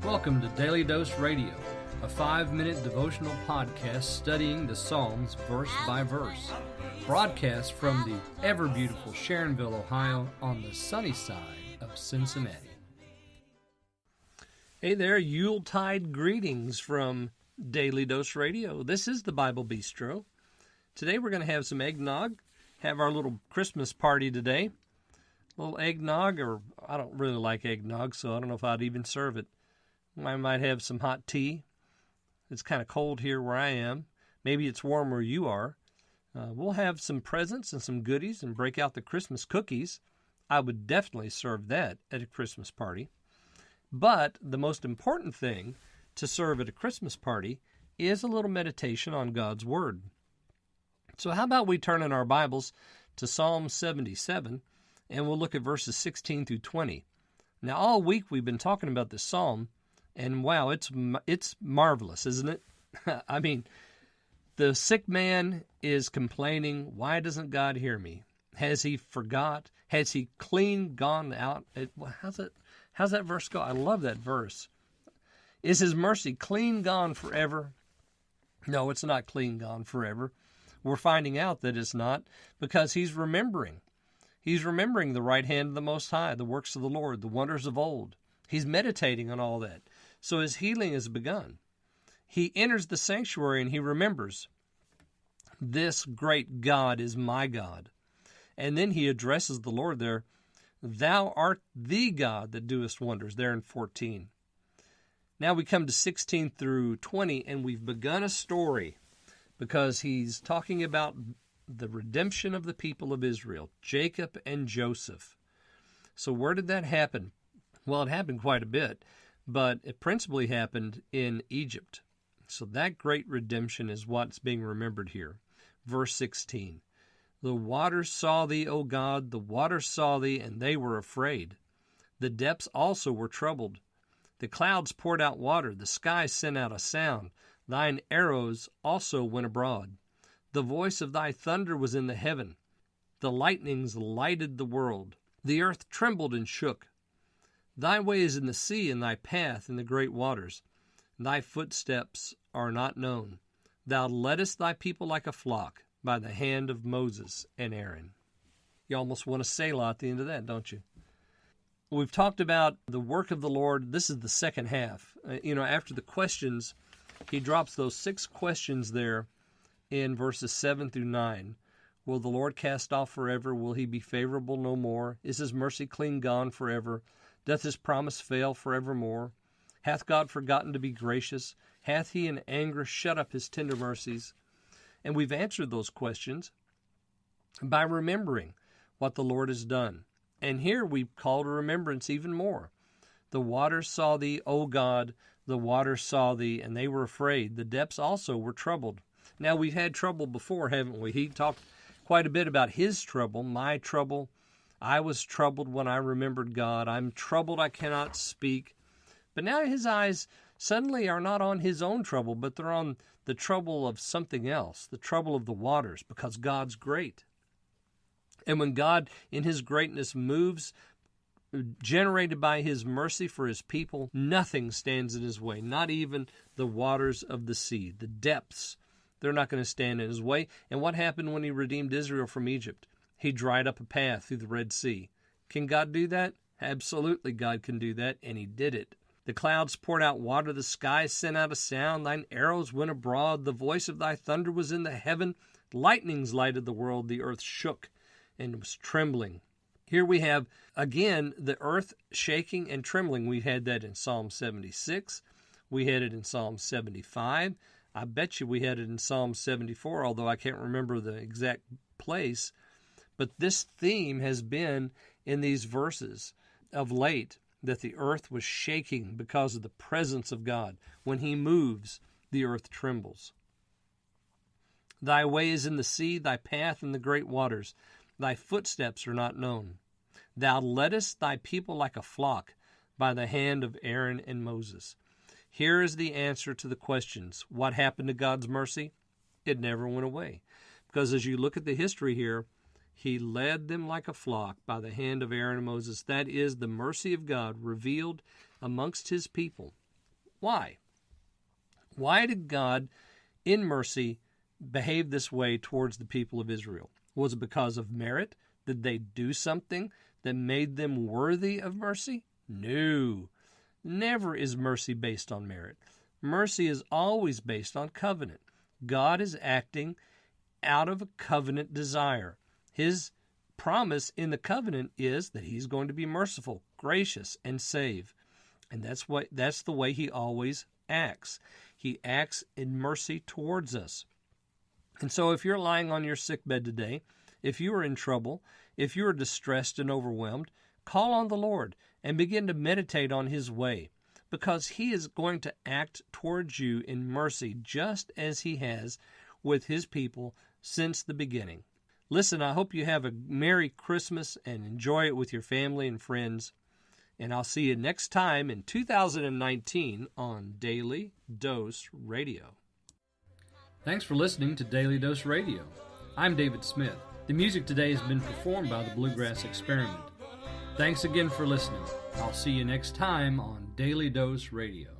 Welcome to Daily Dose Radio, a 5-minute devotional podcast studying the Psalms verse by verse. Broadcast from the ever-beautiful Sharonville, Ohio, on the sunny side of Cincinnati. Hey there, Yuletide greetings from Daily Dose Radio. This is the Bible Bistro. Today we're going to have some eggnog, have our little Christmas party today. A little eggnog, or I don't really like eggnog, so I don't know if I'd even serve it. I might have some hot tea. It's kind of cold here where I am. Maybe it's warm where you are. We'll have some presents and some goodies and break out the Christmas cookies. I would definitely serve that at a Christmas party. But the most important thing to serve at a Christmas party is a little meditation on God's Word. So how about we turn in our Bibles to Psalm 77, and we'll look at verses 16 through 20. Now, all week we've been talking about this psalm, and wow, it's marvelous, isn't it? I mean, the sick man is complaining, why doesn't God hear me? Has he forgot? Has he clean gone out? How's that verse go? I love that verse. Is his mercy clean gone forever? No, it's not clean gone forever. We're finding out that it's not, because he's remembering. He's remembering the right hand of the Most High, the works of the Lord, the wonders of old. He's meditating on all that. So his healing has begun. He enters the sanctuary and he remembers, this great God is my God. And then he addresses the Lord there, thou art the God that doest wonders, there in 14. Now we come to 16 through 20, and we've begun a story because he's talking about the redemption of the people of Israel, Jacob and Joseph. So where did that happen? Well, it happened quite a bit, but it principally happened in Egypt. So that great redemption is what's being remembered here. Verse 16, the waters saw thee, O God, the waters saw thee, and they were afraid. The depths also were troubled. The clouds poured out water, the sky sent out a sound. Thine arrows also went abroad. The voice of thy thunder was in the heaven. The lightnings lighted the world. The earth trembled and shook. Thy way is in the sea, and thy path in the great waters. Thy footsteps are not known. Thou leddest thy people like a flock by the hand of Moses and Aaron. You almost want to Selah at the end of that, don't you? We've talked about the work of the Lord. This is the second half. After the questions, he drops those 6 questions there in verses 7 through 9. Will the Lord cast off forever? Will he be favorable no more? Is his mercy clean gone forever? Doth his promise fail forevermore? Hath God forgotten to be gracious? Hath he in anger shut up his tender mercies? And we've answered those questions by remembering what the Lord has done. And here we call to remembrance even more. The waters saw thee, O God, the waters saw thee, and they were afraid. The depths also were troubled. Now, we've had trouble before, haven't we? He talked quite a bit about his trouble, my trouble. I was troubled when I remembered God. I'm troubled, I cannot speak. But now his eyes suddenly are not on his own trouble, but they're on the trouble of something else, the trouble of the waters, because God's great. And when God, in his greatness, moves, generated by his mercy for his people, nothing stands in his way, not even the waters of the sea, the depths. They're not going to stand in his way. And what happened when he redeemed Israel from Egypt? He dried up a path through the Red Sea. Can God do that? Absolutely, God can do that, and he did it. The clouds poured out water, the sky sent out a sound, thine arrows went abroad, the voice of thy thunder was in the heaven, lightnings lighted the world, the earth shook and was trembling. Here we have, again, the earth shaking and trembling. We had that in Psalm 76. We had it in Psalm 75. I bet you we had it in Psalm 74, although I can't remember the exact place. But this theme has been in these verses of late, that the earth was shaking because of the presence of God. When he moves, the earth trembles. Thy way is in the sea, thy path in the great waters. Thy footsteps are not known. Thou leddest thy people like a flock by the hand of Aaron and Moses. Here is the answer to the questions. What happened to God's mercy? It never went away. Because as you look at the history here, he led them like a flock by the hand of Aaron and Moses. That is the mercy of God revealed amongst his people. Why? Why did God, in mercy, behave this way towards the people of Israel? Was it because of merit? Did they do something that made them worthy of mercy? No. Never is mercy based on merit. Mercy is always based on covenant. God is acting out of a covenant desire. His promise in the covenant is that he's going to be merciful, gracious, and save. And that's the way he always acts. He acts in mercy towards us. And so if you're lying on your sickbed today, if you are in trouble, if you are distressed and overwhelmed, call on the Lord and begin to meditate on his way, because he is going to act towards you in mercy just as he has with his people since the beginning. Listen, I hope you have a Merry Christmas and enjoy it with your family and friends. And I'll see you next time in 2019 on Daily Dose Radio. Thanks for listening to Daily Dose Radio. I'm David Smith. The music today has been performed by the Bluegrass Experiment. Thanks again for listening. I'll see you next time on Daily Dose Radio.